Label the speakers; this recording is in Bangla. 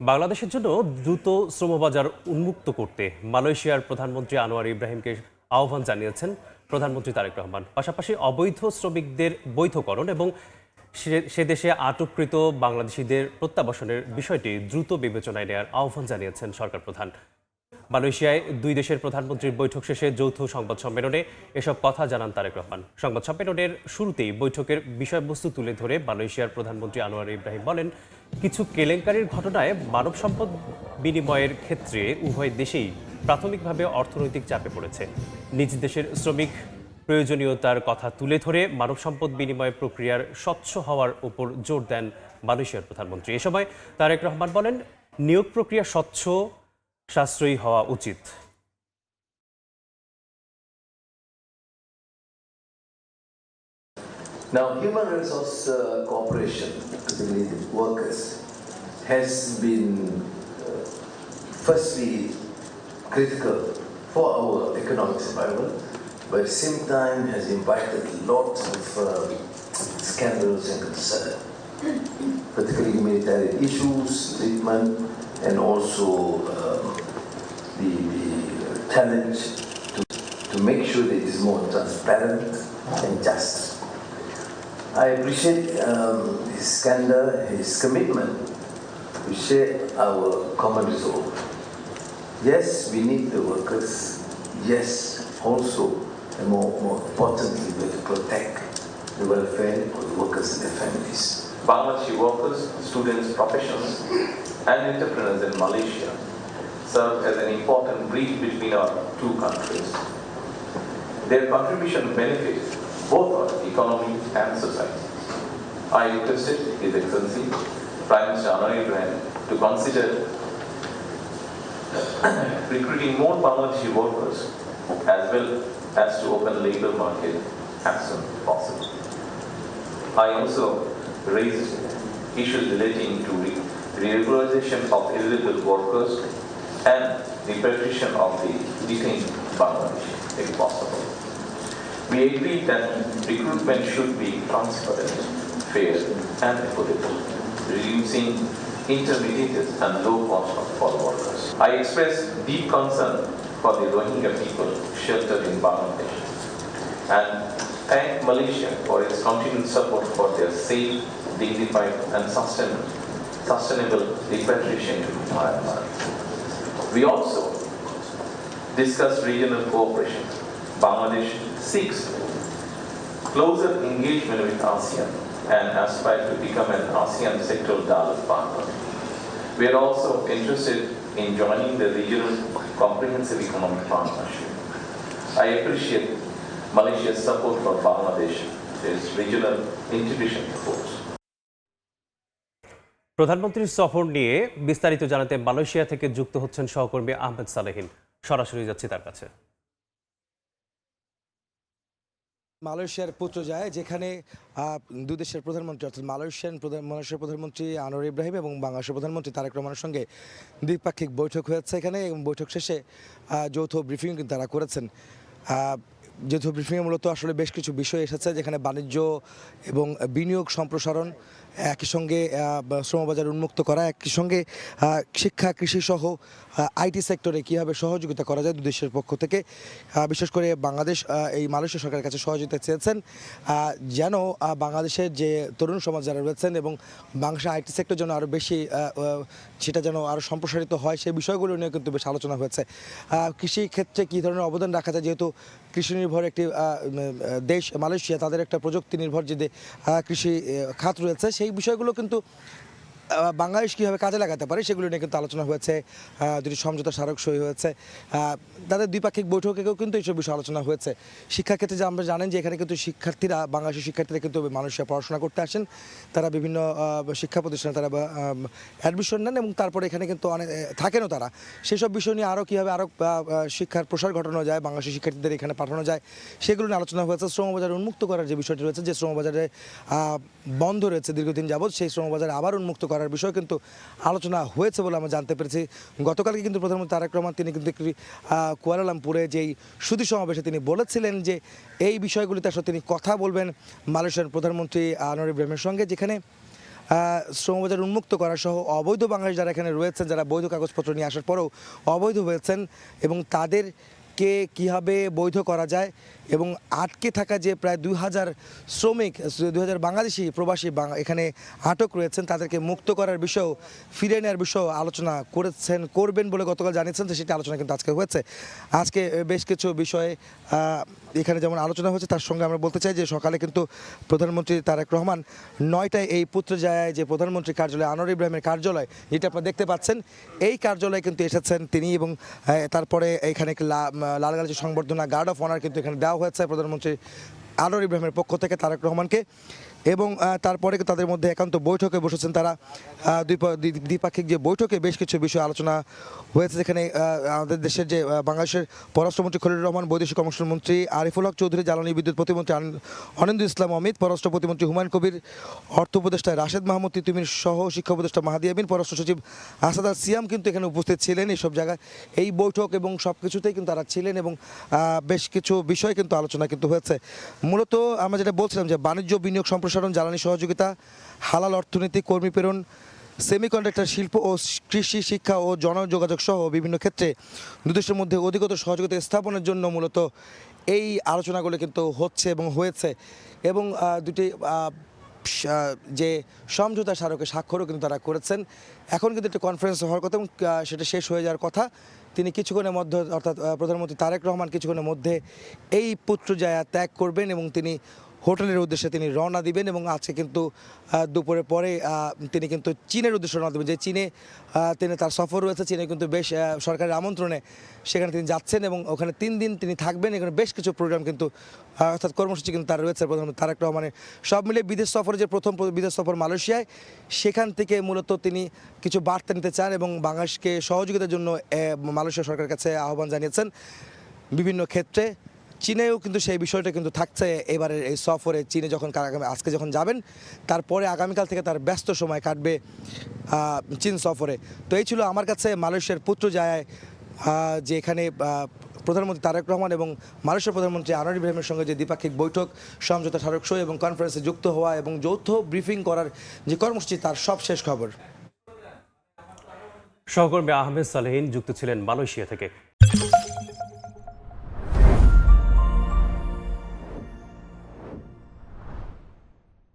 Speaker 1: বাংলাদেশের জন্য দ্রুত শ্রমবাজার উন্মুক্ত করতে মালয়েশিয়ার প্রধানমন্ত্রী আনোয়ার ইব্রাহিমকে আহ্বান জানিয়েছেন প্রধানমন্ত্রী তারেক রহমান। পাশাপাশি অবৈধ শ্রমিকদের বৈধকরণ এবং সে দেশে আটককৃত বাংলাদেশিদের প্রত্যাবাসনের বিষয়টি দ্রুত বিবেচনায় নেওয়ার আহ্বান জানিয়েছেন সরকার প্রধান। মালয়েশিয়ায় দুই দেশের প্রধানমন্ত্রীর বৈঠক শেষে যৌথ সংবাদ সম্মেলনে এসব কথা জানান তারেক রহমান। সংবাদ সম্মেলনের শুরুতেই বৈঠকের বিষয়বস্তু তুলে ধরে মালয়েশিয়ার প্রধানমন্ত্রী আনোয়ার ইব্রাহিম বলেন, কিছু কেলেঙ্কারির ঘটনায় মানব সম্পদ বিনিময়ের ক্ষেত্রে উভয় দেশেই প্রাথমিকভাবে অর্থনৈতিক চাপে পড়েছে। নিজ দেশের শ্রমিক প্রয়োজনীয়তার কথা তুলে ধরে মানব সম্পদ বিনিময় প্রক্রিয়ার স্বচ্ছ হওয়ার উপর জোর দেন মালয়েশিয়ার প্রধানমন্ত্রী। এ সময় তারেক রহমান বলেন, নিয়োগ প্রক্রিয়া স্বচ্ছ, সাশ্রয়ী হওয়া উচিত।
Speaker 2: Now, human resource cooperation, particularly with workers, has been firstly critical for our economic survival, but at the same time has invited lots of scandals and concern, particularly humanitarian issues, treatment, and also the challenge to make sure that it is more transparent and just. I appreciate his candor, his commitment to share our common resolve. Yes, we need the workers. Yes, also, and more importantly, we have to protect the welfare of the workers and their families.
Speaker 3: Bangladeshi workers, students, professionals, and entrepreneurs in Malaysia serve as an important bridge between our two countries. Their contribution benefits both our economy and society. I requested His Excellency Prime Minister Anwar Ibrahim to consider recruiting more Bangladeshi workers as well as to open labour market as soon as possible. I also raised issues relating to regularization of illegal workers and repatriation of the detained Bangladeshi, if possible. We agreed that recruitment should be transparent, fair, and equitable, reducing intermediaries and low cost for workers. I expressed deep concern for the Rohingya people sheltered in Bangladesh and thank Malaysia for its continued support for their safe, dignified, and sustainable repatriation to Myanmar. We also discussed regional cooperation. Bangladesh seeks closer engagement with ASEAN and aspire to become an ASEAN sectoral dialogue partner. We are also interested in joining the regional comprehensive economic partnership. I appreciate Malaysia's support for Bangladesh's regional integration efforts.
Speaker 1: প্রধানমন্ত্রীর সফর নিয়ে বিস্তারিত জানাতে মালয়েশিয়া থেকে যুক্ত হচ্ছেন সহকর্মী আহমেদ সালেহিন। সরাসরি যাচ্ছি তার কাছে।
Speaker 4: মালয়েশিয়ার পুত্র যায়, যেখানে দুই দেশের প্রধানমন্ত্রী অর্থাৎ মালয়েশিয়ার প্রধানমন্ত্রী আনোয়ার ইব্রাহিম এবং বাংলাদেশের প্রধানমন্ত্রী তারেক রহমানের সঙ্গে দ্বিপাক্ষিক বৈঠক হয়েছে এখানে, এবং বৈঠক শেষে যৌথ ব্রিফিং কিন্তু তারা করেছেন। যৌথ ব্রিফিংয়ে মূলত আসলে বেশ কিছু বিষয় এসেছে, যেখানে বাণিজ্য এবং বিনিয়োগ সম্প্রসারণ, একই সঙ্গে শ্রমবাজার উন্মুক্ত করা, একই সঙ্গে শিক্ষা, কৃষি সহ আইটি সেক্টরে কীভাবে সহযোগিতা করা যায় দুদেশের পক্ষ থেকে। বিশেষ করে বাংলাদেশ এই মালয়েশিয়া সরকারের কাছে সহযোগিতা চেয়েছেন, যেন বাংলাদেশের যে তরুণ সমাজ যারা রয়েছেন এবং বাংলাদেশের আইটি সেক্টর যেন আরও বেশি সেটা যেন আরও সম্প্রসারিত হয়, সেই বিষয়গুলো নিয়ে কিন্তু বেশ আলোচনা হয়েছে। কৃষি ক্ষেত্রে কী ধরনের অবদান রাখা যায়, যেহেতু কৃষি নির্ভর একটি দেশ মালয়েশিয়া, তাদের একটা প্রযুক্তি নির্ভর যে কৃষি খাত রয়েছে, সেই বিষয়গুলো কিন্তু বাংলাদেশ কীভাবে কাজে লাগাতে পারে সেগুলো নিয়ে কিন্তু আলোচনা হয়েছে। দুটি সমঝোতা স্মারক সই হয়েছে। তাদের দ্বিপাক্ষিক বৈঠকেও কিন্তু এইসব বিষয়ে আলোচনা হয়েছে। শিক্ষাক্ষেত্রে যে আমরা জানেন যে এখানে কিন্তু শিক্ষার্থীরা, বাংলাদেশের শিক্ষার্থীরা কিন্তু মালয়েশিয়া পড়াশোনা করতে আসেন, তারা বিভিন্ন শিক্ষা প্রতিষ্ঠানে তারা অ্যাডমিশন নেন এবং তারপরে এখানে কিন্তু অনেক থাকেনও তারা। সেসব বিষয় নিয়ে আরও কীভাবে আরও শিক্ষার প্রসার ঘটানো যায়, বাংলাদেশের শিক্ষার্থীদের এখানে পাঠানো যায়, সেগুলো নিয়ে আলোচনা হয়েছে। শ্রমবাজার উন্মুক্ত করার যে বিষয়টি রয়েছে, যে শ্রমবাজারে বন্ধ রয়েছে দীর্ঘদিন যাবৎ, সেই শ্রমবাজার আবার উন্মুক্ত করার বিষয় কিন্তু আলোচনা হয়েছে বলে আমরা জানতে পেরেছি। গতকালকে কিন্তু প্রধানমন্ত্রী তারেক রহমান তিনি কিন্তু একটি কুয়ালালামপুরে যেই সুধী সমাবেশে তিনি বলেছিলেন যে এই বিষয়গুলিতে আসলে তিনি কথা বলবেন মালয়েশিয়ার প্রধানমন্ত্রী আনোয়ার ইব্রাহিমের সঙ্গে, যেখানে শ্রমবাজার উন্মুক্ত করা সহ অবৈধ বাংলাদেশ যারা এখানে রয়েছেন, যারা বৈধ কাগজপত্র নিয়ে আসার পরেও অবৈধ হয়েছেন এবং তাদেরকে কীভাবে বৈধ করা যায় এবং আটকে থাকা যে প্রায় 2000 শ্রমিক, 2000 বাংলাদেশি প্রবাসী এখানে আটক রয়েছেন, তাদেরকে মুক্ত করার বিষয়েও, ফিরে নেওয়ার বিষয়েও আলোচনা করবেন বলে গতকাল জানিয়েছেন। যে সেটা আলোচনা কিন্তু আজকে হয়েছে। আজকে বেশ কিছু বিষয়ে এখানে যেমন আলোচনা হয়েছে, তার সঙ্গে আমরা বলতে চাই যে সকালে কিন্তু প্রধানমন্ত্রী তারেক রহমান 9টায় এই পুত্রজায়ায় যে প্রধানমন্ত্রী কার্যালয়, আনোয়ার ইব্রাহিমের কার্যালয় যেটা আপনারা দেখতে পাচ্ছেন, এই কার্যালয়ে কিন্তু এসেছেন তিনি এবং তারপরে এখানে লালগালি সংবর্ধনা, গার্ড অফ অনার কিন্তু এখানে দেওয়া হয়েছে প্রধানমন্ত্রী আনোয়ার ইব্রাহিমের পক্ষ থেকে তারেক রহমানকে। এবং তারপরে তাদের মধ্যে একান্ত বৈঠকে বসেছেন তারা। দ্বিপাক্ষিক যে বৈঠকে বেশ কিছু বিষয় আলোচনা হয়েছে, যেখানে আমাদের দেশের যে বাংলাদেশের পররাষ্ট্রমন্ত্রী খলিলুর রহমান, বৈদেশিক কমিশনমন্ত্রী আরিফুল হক চৌধুরী, জ্বালানি বিদ্যুৎ প্রতিমন্ত্রী অনিন্দ্য ইসলাম অমিত, পররাষ্ট্র প্রতিমন্ত্রী হুমায়ুন কবির, অর্থ উপদেষ্টা রাশেদ মাহমুদ তিতুমির সহ শিক্ষা উপদেষ্টা মাহাদি আমিন, পররাষ্ট্র সচিব আসাদ আল সিয়াম কিন্তু এখানে উপস্থিত ছিলেন। এইসব জায়গায় এই বৈঠক এবং সব কিছুতেই কিন্তু তারা ছিলেন এবং বেশ কিছু বিষয় কিন্তু আলোচনা কিন্তু হয়েছে। মূলত আমরা যেটা বলছিলাম যে বাণিজ্য, বিনিয়োগ সম্প্রসারণ, জ্বালানি সহযোগিতা, হালাল অর্থনীতি, কর্মী প্রেরণ, সেমিকন্ডাক্টর শিল্প ও কৃষি, শিক্ষা ও জনযোগাযোগ সহ বিভিন্ন ক্ষেত্রে দুই দেশের মধ্যে অধিকতর সহযোগিতা স্থাপনের জন্য মূলত এই আলোচনাগুলো কিন্তু হচ্ছে এবং হয়েছে। এবং দুটি যে সমঝোতা স্মারকে স্বাক্ষরও কিন্তু তারা করেছেন। এখন কিন্তু একটা কনফারেন্স হওয়ার কথা এবং সেটা শেষ হয়ে যাওয়ার কথা। তিনি কিছুক্ষণের মধ্যে, অর্থাৎ প্রধানমন্ত্রী তারেক রহমান কিছুক্ষণের মধ্যে এই পুত্রজায়া ত্যাগ করবেন এবং তিনি হোটেলের উদ্দেশ্যে তিনি রওনা দিবেন। এবং আজকে কিন্তু দুপুরের পরে তিনি কিন্তু চীনের উদ্দেশ্যে রওনা দেবেন। যে চীনে তিনি তার সফর রয়েছে, চীনে কিন্তু বেশ সরকারের আমন্ত্রণে সেখানে তিনি যাচ্ছেন এবং ওখানে 3 দিন তিনি থাকবেন। এখানে বেশ কিছু প্রোগ্রাম কিন্তু, অর্থাৎ কর্মসূচি কিন্তু তার রয়েছে প্রধানমন্ত্রী তারেক রহমানের। সব মিলিয়ে বিদেশ সফরে যে প্রথম বিদেশ সফর মালয়েশিয়ায়, সেখান থেকে মূলত তিনি কিছু বার্তা নিতে চান এবং বাংলাদেশকে সহযোগিতার জন্য মালয়েশিয়া সরকারের কাছে আহ্বান জানিয়েছেন বিভিন্ন ক্ষেত্রে। চীনেও কিন্তু সেই বিষয়টা কিন্তু থাকছে এবারের এই সফরে। চীনে যখন আজকে যখন যাবেন, তারপরে আগামীকাল থেকে তার ব্যস্ত সময় কাটবে চীন সফরে। তো এই ছিল আমার কাছে মালয়েশিয়ার পুত্রজায়ায় যে এখানে প্রধানমন্ত্রী তারেক রহমান এবং মালয়েশিয়ার প্রধানমন্ত্রী আনোয়ার ইব্রাহিমের সঙ্গে যে দ্বিপাক্ষিক বৈঠক, সমঝোতা স্মারক সই এবং কনফারেন্সে যুক্ত হওয়া এবং যৌথ ব্রিফিং করার যে কর্মসূচি, তার সব শেষ খবর।
Speaker 1: সহকর্মী আহমেদ সালেহীন যুক্ত ছিলেন মালয়েশিয়া থেকে।